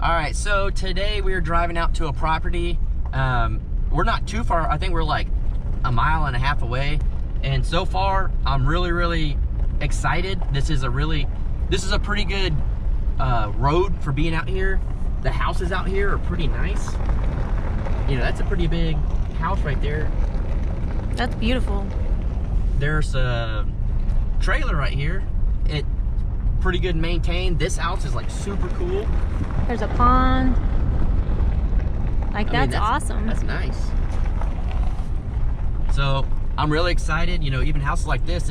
All right, so today we're driving out to a property. We're not too far. I think we're like a mile and a half away. And so far, I'm really excited. This is a pretty good road for being out here. The houses out here are pretty nice. You know, that's a pretty big house right there. That's beautiful. There's a trailer right here. It's pretty good maintained. This house is like super cool. There's a pond. Like, that's awesome. That's nice. So I'm really excited. You know, even houses like this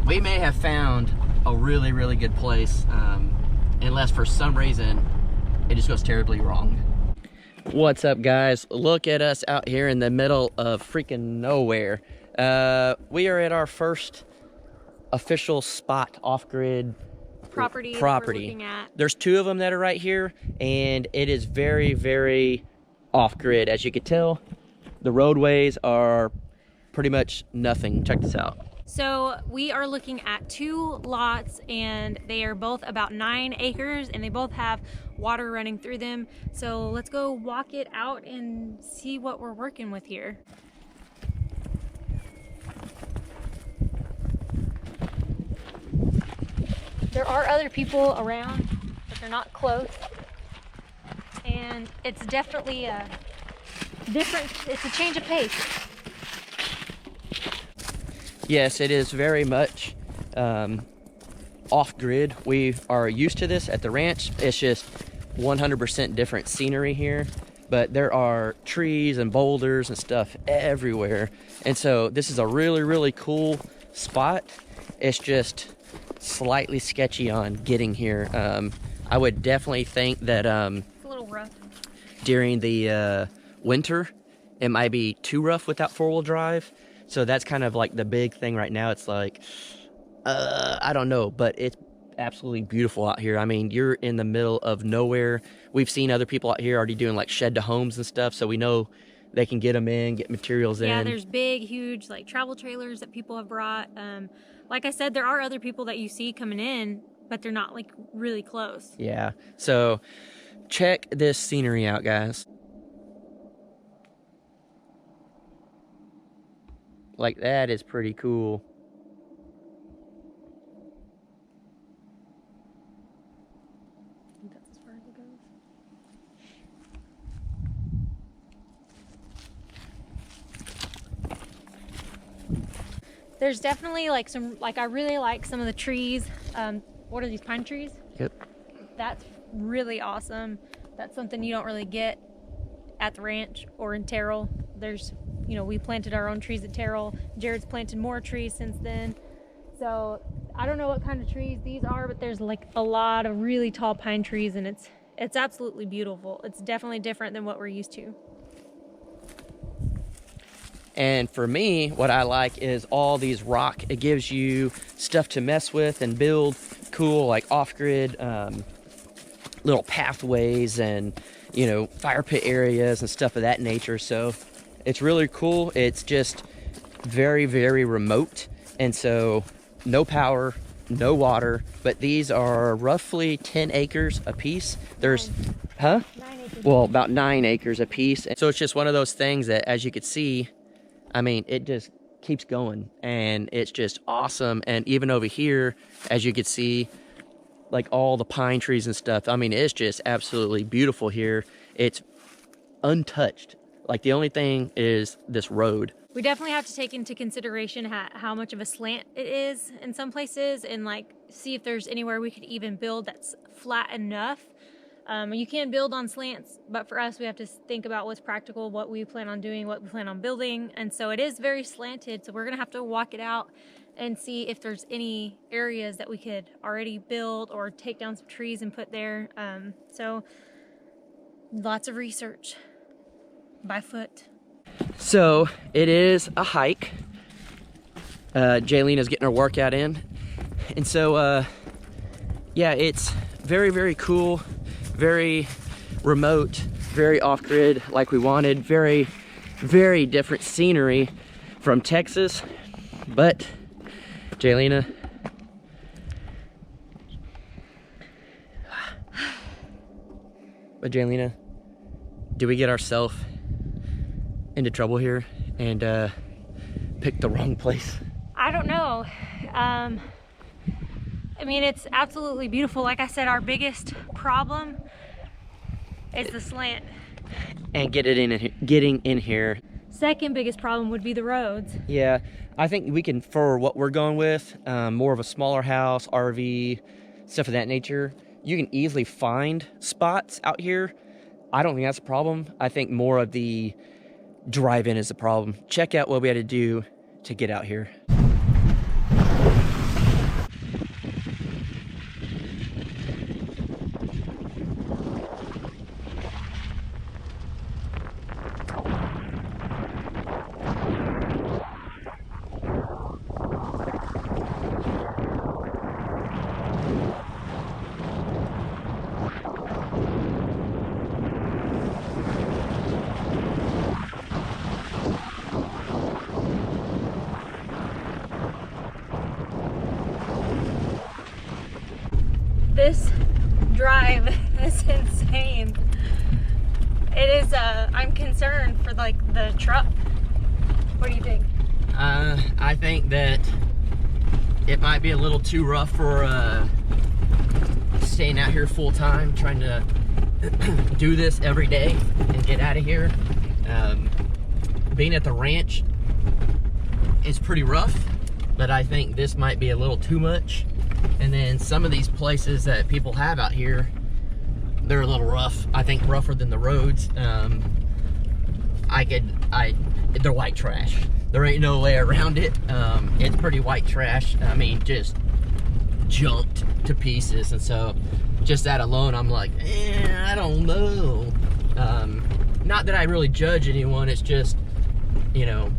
we may have found a really good place, unless for some reason it just goes terribly wrong. What's up, guys? Look at us out here in the middle of freaking nowhere. We are at our first official spot, off-grid property. That we're looking at. There's two of them that are right here, and it is very off-grid. As you can tell, the roadways are pretty much nothing. Check this out. So we are looking at two lots, and they are both about 9 acres, and they both have water running through them. So let's go walk it out and see what we're working with here. There are other people around, but they're not close. And it's definitely a it's a change of pace. Yes, it is very much off-grid. We are used to this at the ranch. It's just 100% different scenery here, but there are trees and boulders and stuff everywhere. And so this is a really cool spot. It's just slightly sketchy on getting here. I would definitely think that it's a little rough. During the winter, it might be too rough without four-wheel drive. So that's kind of like the big thing right now. It's like, I don't know, but it's absolutely beautiful out here. I mean, you're in the middle of nowhere. We've seen other people out here already doing like shed to homes and stuff, so we know they can get them in, get materials in. Yeah, there's big, huge like travel trailers that people have brought. Like I said, there are other people that you see coming in, but they're not like really close. Yeah, so check this scenery out, guys. Like, that is pretty cool. I think that's as far as it goes. There's definitely like I really like some of the trees. What are these, pine trees? Yep. That's really awesome. That's something you don't really get at the ranch or in Terrell. You know, we planted our own trees at Terrell. Jared's planted more trees since then. So I don't know what kind of trees these are, but there's like a lot of really tall pine trees, and it's absolutely beautiful. It's definitely different than what we're used to. And for me, what I like is all these rock. It gives you stuff to mess with and build cool, like off-grid little pathways and, you know, fire pit areas and stuff of that nature. So it's really cool. It's just very remote. And so no power, no water, but these are roughly 10 acres a piece. There's, 9 acres. Well, about 9 acres a piece. So it's just one of those things that, as you could see, I mean, it just keeps going, and it's just awesome. And even over here, as you could see, like all the pine trees and stuff, I mean, it's just absolutely beautiful here. It's untouched. Like, the only thing is this road. We definitely have to take into consideration how much of a slant it is in some places, and like see if there's anywhere we could even build that's flat enough. You can build on slants, but for us, we have to think about what's practical, what we plan on doing, what we plan on building. And so it is very slanted. So we're gonna have to walk it out and see if there's any areas that we could already build or take down some trees and put there. So lots of research by foot. So it is a hike. Jaylena's getting her workout in. And so, yeah, it's very cool. Very remote, very off-grid, like we wanted. Very different scenery from Texas. But Jaylena, But Jaylena, do we get ourselves into trouble here and pick the wrong place? I don't know. I mean, it's absolutely beautiful. Like I said, our biggest problem is the slant. And getting in here. Second biggest problem would be the roads. Yeah, I think we can, for what we're going with, more of a smaller house, RV, stuff of that nature. You can easily find spots out here. I don't think that's a problem. I think more of the drive-in is the problem. Check out what we had to do to get out here. This drive is insane. It is, I'm concerned for like the truck. What do you think? I think that it might be a little too rough for staying out here full time, trying to do this every day and get out of here. Being at the ranch is pretty rough, but I think this might be a little too much. And then some of these places that people have out here, they're a little rough. I think rougher than the roads. They're white trash. There ain't no way around it. It's pretty white trash. I mean, just junked to pieces. And so just that alone, I'm like, I don't know. Not that I really judge anyone. It's just, you know,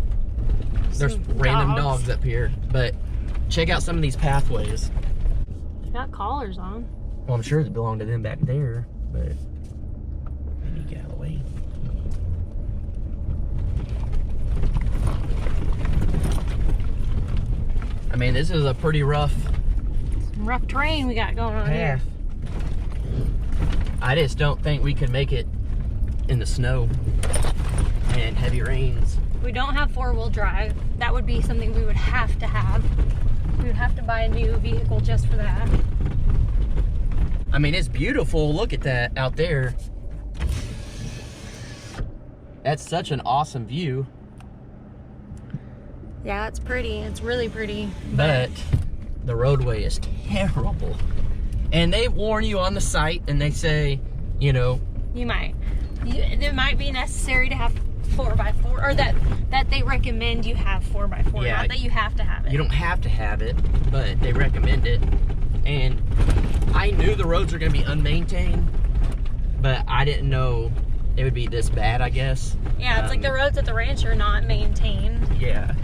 there's random dogs up here. But check out some of these pathways. Got collars on. Well, I'm sure they belong to them back there, but I need to get out of the way. I mean, this is a pretty rough terrain we got going on path. here. I just don't think we could make it in the snow and heavy rains. We don't have four-wheel drive. That would be something we would have to have. We would have to buy a new vehicle just for that. I mean, it's beautiful. Look at that out there. That's such an awesome view. Yeah, it's pretty. It's really pretty. But the roadway is terrible. And they warn you on the site and they say, you know, it might be necessary to have 4x4, or that they recommend you have 4x4, yeah, not that you have to have it. You don't have to have it, but they recommend it. And I knew the roads were going to be unmaintained, but I didn't know it would be this bad, I guess. Yeah, it's like the roads at the ranch are not maintained. Yeah.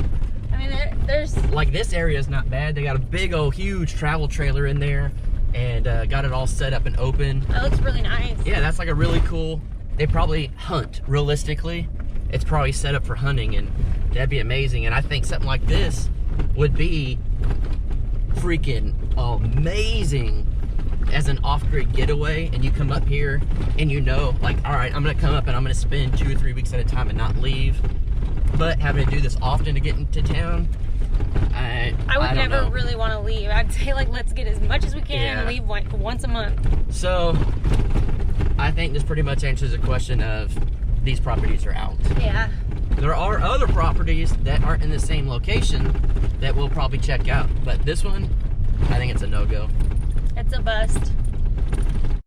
I mean, there's... Like, this area is not bad. They got a big old huge travel trailer in there and got it all set up and open. That looks really nice. Yeah, that's like a really cool... They probably hunt, realistically. It's probably set up for hunting, and that'd be amazing. And I think something like this would be freaking amazing as an off-grid getaway. And you come up here and you know, like, all right, I'm gonna come up and I'm gonna spend 2 or 3 weeks at a time and not leave. But having to do this often to get into town, I would never really want to leave. I'd say, like, let's get as much as we can and leave like once a month. So I think this pretty much answers the question of these properties are out. Yeah. There are other properties that aren't in the same location that we'll probably check out, but this one, I think it's a no-go. It's a bust.